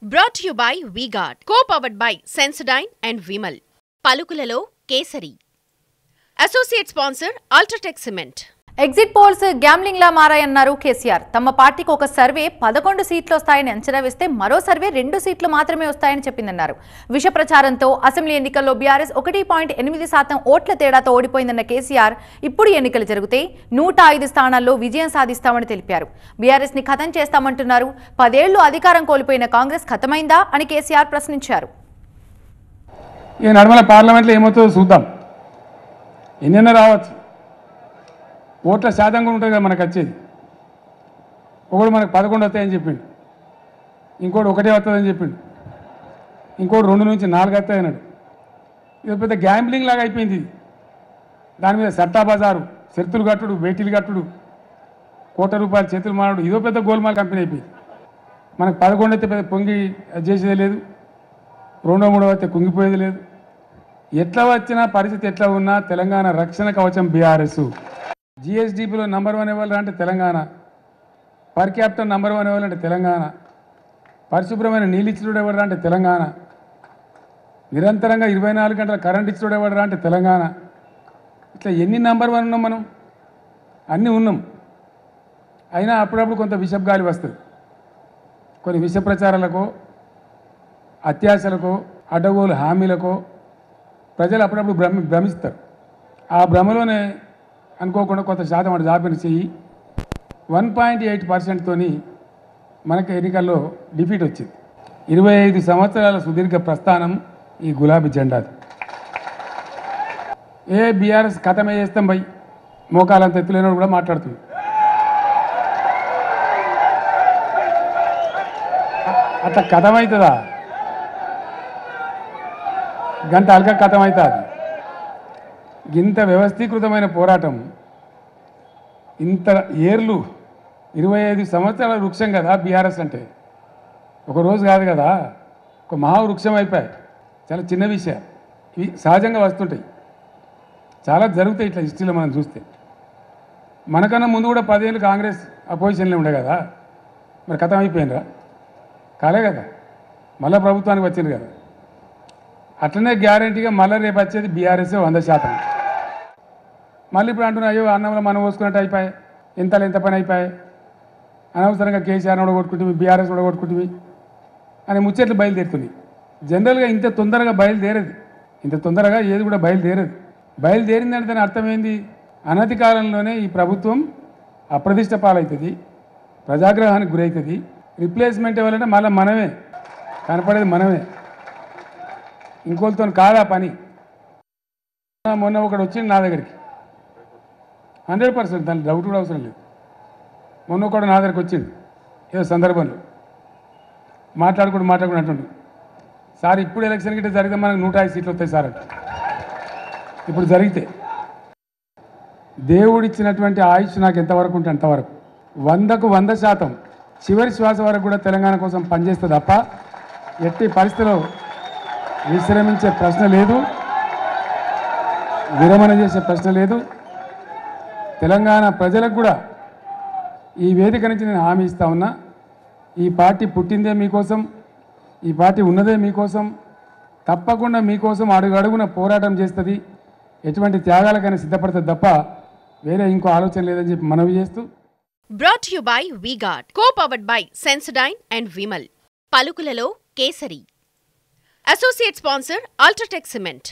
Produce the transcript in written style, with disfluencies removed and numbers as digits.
Brought to you by V-Guard, co-powered by Sensodyne and Vimal. పలుకులలో Kesari. Associate sponsor Ultratech Cement. Exit polls gambling లా మారాయన్నారు కేసీఆర్. తమ పార్టీకి ఒక సర్వే 11 సీట్లు వస్తాయని అంచనా వేస్తే మరో సర్వే 2 సీట్లు మాత్రమే వస్తాయని చెప్పిందన్నారు. విష ప్రచారంతో అసెంబ్లీ ఎన్నికల్లో బీఆర్ఎస్ 1.8% ఓట్ల తేడాతో ఓడిపోయిందన్న కేసీఆర్ ఇప్పుడు ఎన్నికలు జరిగితే 105 స్థానాల్లో విజయం సాధిస్తామని తెలిపారు. బీఆర్ఎస్ ని ఖతం చేస్తామంటున్నారు. 10 ఏళ్లు అధికారం కోల్పోయిన కాంగ్రెస్ ఖతమైందా అని కేసీఆర్ ప్రశ్నించారు. ఈ నడమల పార్లమెంట్లో ఏమవుతుందో చూద్దాం. ఎన్నెన్న రావచ్చు, ఓట్ల శాతం కూడా ఉంటుంది కదా మనకు వచ్చేది. ఒకడు మనకు 11 వస్తాయని చెప్పిండు, ఇంకోటి 1 వస్తుందని చెప్పిండు, ఇంకోటి 2 నుంచి 4 వస్తాయి అన్నాడు. ఇది పెద్ద గ్యాంబ్లింగ్ లాగా అయిపోయింది. దాని మీద సట్టా బజారు, షరతులు కట్టుడు, వేటీలు కట్టుడు, ₹1,00,00,000 చేతులు మానడు, ఇదో పెద్ద గోల్మాల్ కంపెనీ అయిపోయింది. మనకు 11 అయితే పెద్ద పొంగి చేసేది లేదు, 2, 3 అయితే కుంగిపోయేది లేదు. ఎట్లా వచ్చినా పరిస్థితి ఎట్లా ఉన్నా తెలంగాణ రక్షణ కవచం బీఆర్ఎస్. జిఎస్డిపిలో నంబర్ 1 ఇవ్వాలంటే అంటే తెలంగాణ, పర్ క్యాపిటల్ నంబర్ 1 ఇవ్వాలంటే తెలంగాణ, పరిశుభ్రమైన నీళ్ళు ఇచ్చుడు ఎవడరా అంటే తెలంగాణ, నిరంతరంగా 24 గంటల కరెంట్ ఇచ్చుడు ఎవడరా అంటే తెలంగాణ. ఇట్లా ఎన్ని నంబర్ 1 ఉన్నాం మనం, అన్నీ ఉన్నాం. అయినా అప్పుడప్పుడు కొంత విషపు గాలి వస్తుంది. కొన్ని విష ప్రచారాలకో, అత్యాశలకో, అడ్డగోలు హామీలకో ప్రజలు అప్పుడప్పుడు భ్రమిస్తారు. ఆ భ్రమలోనే అనుకోకుండా కొంత శాతం అటు జాబిని చెయ్యి 1.8%తోని మనకి ఎన్నికల్లో డిఫీట్ వచ్చింది. 25 సంవత్సరాల సుదీర్ఘ ప్రస్థానం ఈ గులాబీ జెండాది. బీఆర్ఎస్ ఖతమే చేస్తాం భయ్, మోకాలంత ఎత్తులేనోడు కూడా మాట్లాడుతుంది. అట్లా కథమవుతుందా? గంట అల్క కథమవుతుంది. ఇంత వ్యవస్థీకృతమైన పోరాటం, ఇంత ఏర్లు, 25 సంవత్సరాల వృక్షం కదా బీఆర్ఎస్ అంటే. ఒకరోజు కాదు కదా, ఒక మహావృక్షం అయిపోయాయి. చాలా చిన్న విషయం, ఇవి సహజంగా వస్తుంటాయి, చాలా జరుగుతాయి ఇట్లా హిస్టరీలో మనం చూస్తే. మనకన్నా ముందు కూడా 10 ఏళ్ళు కాంగ్రెస్ అపోజిషన్లో ఉండే కదా, మరి కథం అయిపోయినరా? కాలే కదా, మళ్ళీ ప్రభుత్వానికి వచ్చింది కదా. అట్లనే గ్యారంటీగా మళ్ళీ రేపు వచ్చేది బీఆర్ఎస్ 100%. మళ్ళీ ఇప్పుడు అంటున్నా, అయ్యో అన్నంలో మనం పోసుకున్నట్టు అయిపోయాయి, ఎంత పని అయిపోయాయి, అనవసరంగా కేసీఆర్ ఓడగొట్టుకుంటుంది, బీఆర్ఎస్ ఓడగొట్టుకుంటుంది అని ముచ్చట్లు బయలుదేరుతుంది. జనరల్గా ఇంత తొందరగా బయలుదేరదు, ఇంత తొందరగా ఏది కూడా బయలుదేరదు. బయలుదేరిందంటే దాని అర్థమైంది, అనతి కాలంలోనే ఈ ప్రభుత్వం అప్రతిష్ట పాలవుతుంది, ప్రజాగ్రహానికి గురవుతుంది. రిప్లేస్మెంట్ ఇవ్వాలంటే మళ్ళీ మనమే కనపడేది, మనమే, ఇంకోళ్ళతో కాదా పని. మొన్న ఒకడు వచ్చింది నా దగ్గరికి, 100%, దాని డౌట్ కూడా అవసరం లేదు. మొన్న ఒకడు నా దగ్గరికి వచ్చిండు ఏదో సందర్భంలో, మాట్లాడుకుంటూ అంటుండు, సార్ ఇప్పుడు ఎలక్షన్ గిట్ట జరిగితే మనకు 105 సీట్లు వస్తాయి సార్ అంటే. ఇప్పుడు జరిగితే దేవుడిచ్చినటువంటి ఆయుష్ నాకు ఎంతవరకు ఉంటే అంతవరకు, 100కు 100% చివరి శ్వాస వరకు కూడా తెలంగాణ కోసం పనిచేస్తే తప్ప ఎట్టి పరిస్థితిలో విశ్రమించే ప్రశ్న లేదు, విరమణ చేసే ప్రశ్న లేదు. తెలంగాణ ప్రజలకు కూడా ఈ వేదిక నుంచి నేను హామీ ఇస్తా ఉన్నా, ఈ పార్టీ పుట్టిందే మీకోసం, ఈ పార్టీ ఉన్నదే మీకోసం, తప్పకుండా మీకోసం అడుగడుగున పోరాటం చేస్తుంది, ఎటువంటి త్యాగాలకైనా సిద్ధపడుతుంది తప్ప వేరే ఇంకో ఆలోచన లేదని చెప్పి మనవి చేస్తూ. Brought to you by V-Guard, co-powered by Sensodyne and Vimal. పలుకులలో Kesari. Associate sponsor Ultratech Cement.